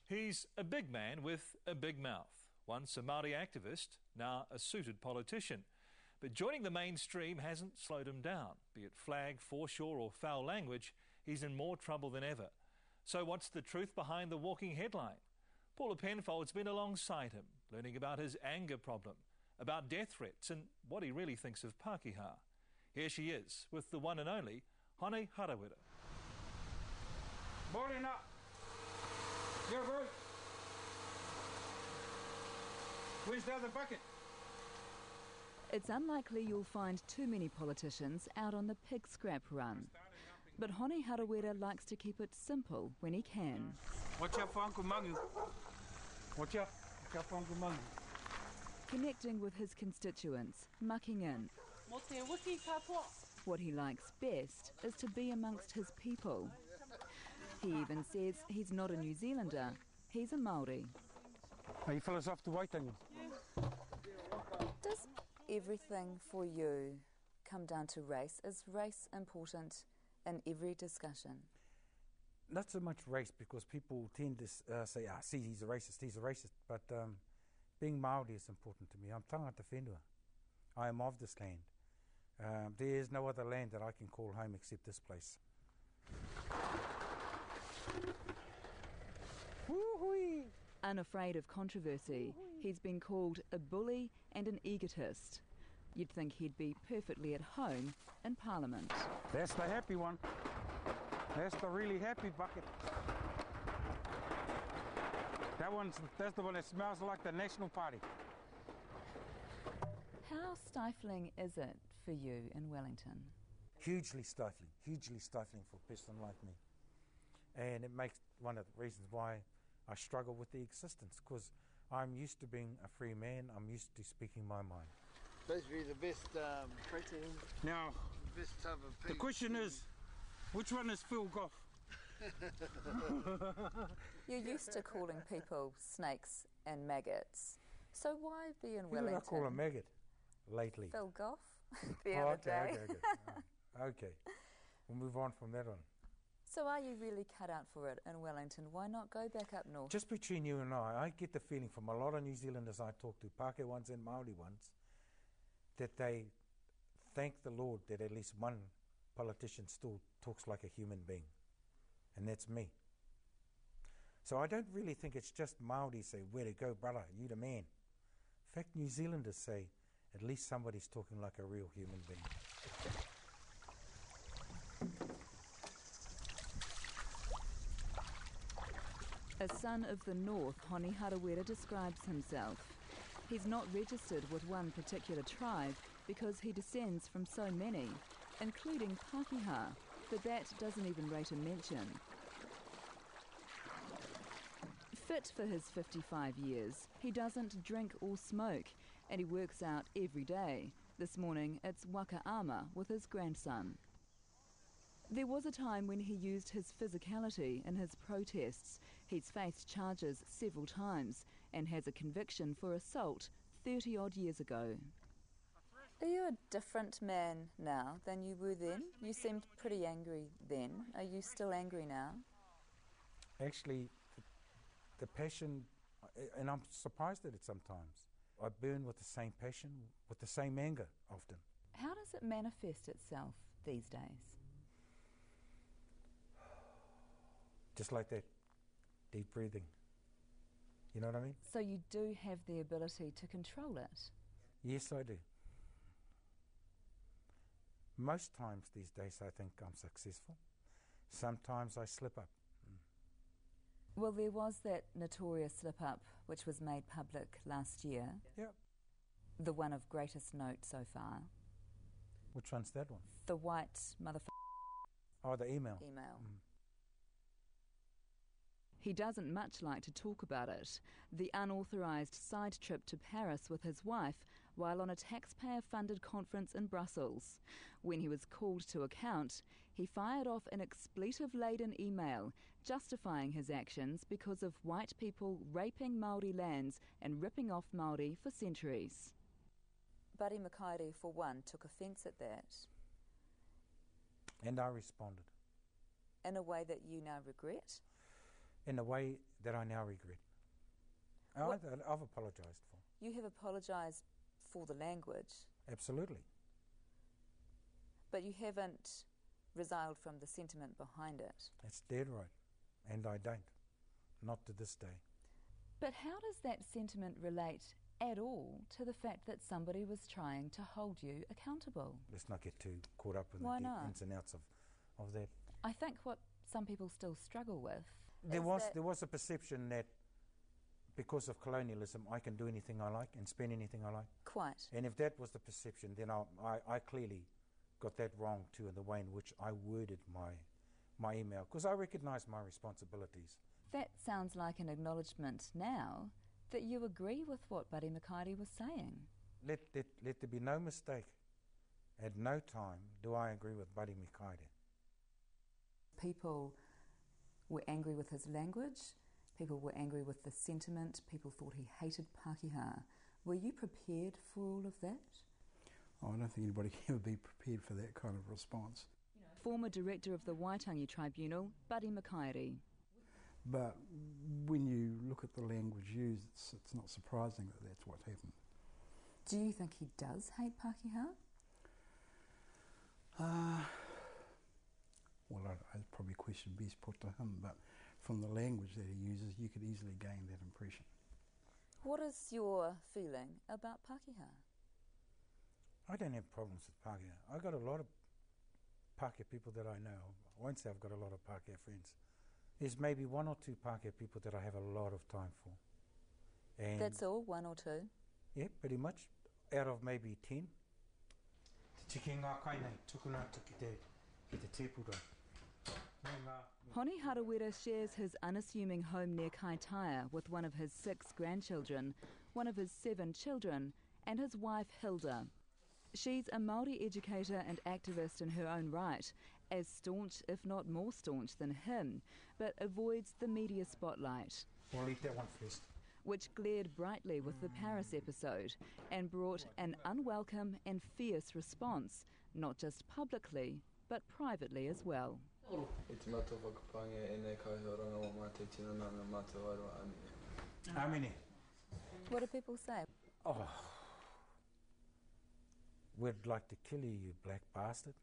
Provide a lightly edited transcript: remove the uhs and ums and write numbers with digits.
He's a big man with a big mouth. Once a Maori activist, now a suited politician. But joining the mainstream hasn't slowed him down. Be it flag, foreshore or foul language, he's in more trouble than ever. So what's the truth behind the walking headline? Paula Penfold's been alongside him, learning about his anger problem, about death threats and what he really thinks of Pākehā. Here she is with the one and only Hone Harawira. Morning up. You're good. Where's the other bucket? It's unlikely you'll find too many politicians out on the pig scrap run. But Hone Harawira likes to keep it simple when he can. Watch out for Uncle Mangu. Watch out for Uncle Mangu. Connecting with his constituents, mucking in. What he likes best is to be amongst his people. He even says he's not a New Zealander, he's a Maori. Are you fellas off to Waitangi? Does everything for you come down to race? Is race important in every discussion? Not so much race, because people tend to say, see, he's a racist. But being Maori is important to me. I'm tangata whenua. I am of this land. There is no other land that I can call home except this place. Woo-hoo-wee. Unafraid of controversy, he's been called a bully and an egotist. You'd think he'd be perfectly at home in Parliament. That's the happy one. That's the really happy bucket. That's the one that smells like the National Party. How stifling is it for you in Wellington? Hugely stifling for a person like me. And it makes one of the reasons why I struggle with the existence, because I'm used to being a free man, I'm used to speaking my mind. Basically the best protein. Now, the best type of pig. The question is, which one is Phil Goff? You're used to calling people snakes and maggots, so why be in Who Wellington? did I call a maggot lately? Phil Goff, the other day. Okay, we'll move on from that one. So are you really cut out for it in Wellington? Why not go back up north? Just between you and I get the feeling from a lot of New Zealanders I talk to, Pākehā ones and Maori ones, that they thank the Lord that at least one politician still talks like a human being, and that's me. So I don't really think it's just Maori say, "Where to go, brother, you the man." In fact, New Zealanders say, at least somebody's talking like a real human being. A son of the North, Hone Harawira describes himself. He's not registered with one particular tribe because he descends from so many, including Pākehā, but that doesn't even rate a mention. Fit for his 55 years, he doesn't drink or smoke, and he works out every day. This morning it's waka ama with his grandson. There was a time when he used his physicality in his protests. He's faced charges several times and has a conviction for assault 30-odd years ago. Are you a different man now than you were then? You seemed pretty angry then. Are you still angry now? Actually, the passion, and I'm surprised at it sometimes. I burn with the same passion, with the same anger often. How does it manifest itself these days? Just like that, deep breathing. You know what I mean? So you do have the ability to control it? Yes, I do. Most times these days I think I'm successful. Sometimes I slip up. Well, there was that notorious slip-up which was made public last year. Yeah. The one of greatest note so far. Which one's that one? The white Oh, the email. He doesn't much like to talk about it. The unauthorised side trip to Paris with his wife while on a taxpayer-funded conference in Brussels. When he was called to account, he fired off an expletive-laden email justifying his actions because of white people raping Maori lands and ripping off Maori for centuries. Buddy Makaere, for one, took offence at that. And I responded. In a way that you now regret? in a way that I now regret. I've apologised for. You have apologised for the language, Absolutely. but you haven't resiled from the sentiment behind it. That's dead right. And I don't. Not to this day. But how does that sentiment relate at all to the fact that somebody was trying to hold you accountable? Let's not get too caught up in Why the not? ins and outs of that. I think what some people still struggle with There was a perception that because of colonialism I can do anything I like and spend anything I like. Quite. And if that was the perception, then I clearly got that wrong too in the way in which I worded my email, because I recognise my responsibilities. That sounds like an acknowledgement now that you agree with what Buddy Makaire was saying. Let there be no mistake. At no time do I agree with Buddy Makaire. People were angry with his language, people were angry with the sentiment, people thought he hated Pākehā. Were you prepared for all of that? Oh, I don't think anybody can ever be prepared for that kind of response. Former director of the Waitangi Tribunal, Buddy Makaire. But when you look at the language used, it's not surprising that that's what happened. Do you think he does hate Pākehā? Well, I'd probably question best put to him, but from the language that he uses, you could easily gain that impression. What is your feeling about Pākehā? I don't have problems with Pākehā. I've got a lot of Pākehā people that I know. I won't say I've got a lot of Pākehā friends. There's maybe one or two Pākehā people that I have a lot of time for. And That's all, one or two? yeah, pretty much. Out of maybe 10. Te tiki ngā kainei, tukuna tuki te tēpura. Hone Harawira shares his unassuming home near Kaitaia with one of his 6 grandchildren, one of his 7 children, and his wife Hilda. She's a Maori educator and activist in her own right, as staunch, if not more staunch than him, but avoids the media spotlight, We'll eat that one first. which glared brightly with the Paris episode and brought an unwelcome and fierce response, not just publicly, but privately as well. How many? What do people say? Oh, we'd like to kill you, you black bastard.